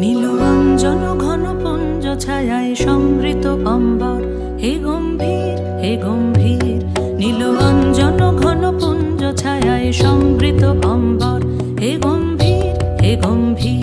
নীলরঞ্জন ঘন পুঞ্জ ছায়ায় সমৃত অম্বর, হে গম্ভীর হে গম্ভীর। নীলরঞ্জন ঘন পুঞ্জ ছায়ায় সমৃত অম্বর, হে গম্ভীর হে গম্ভীর।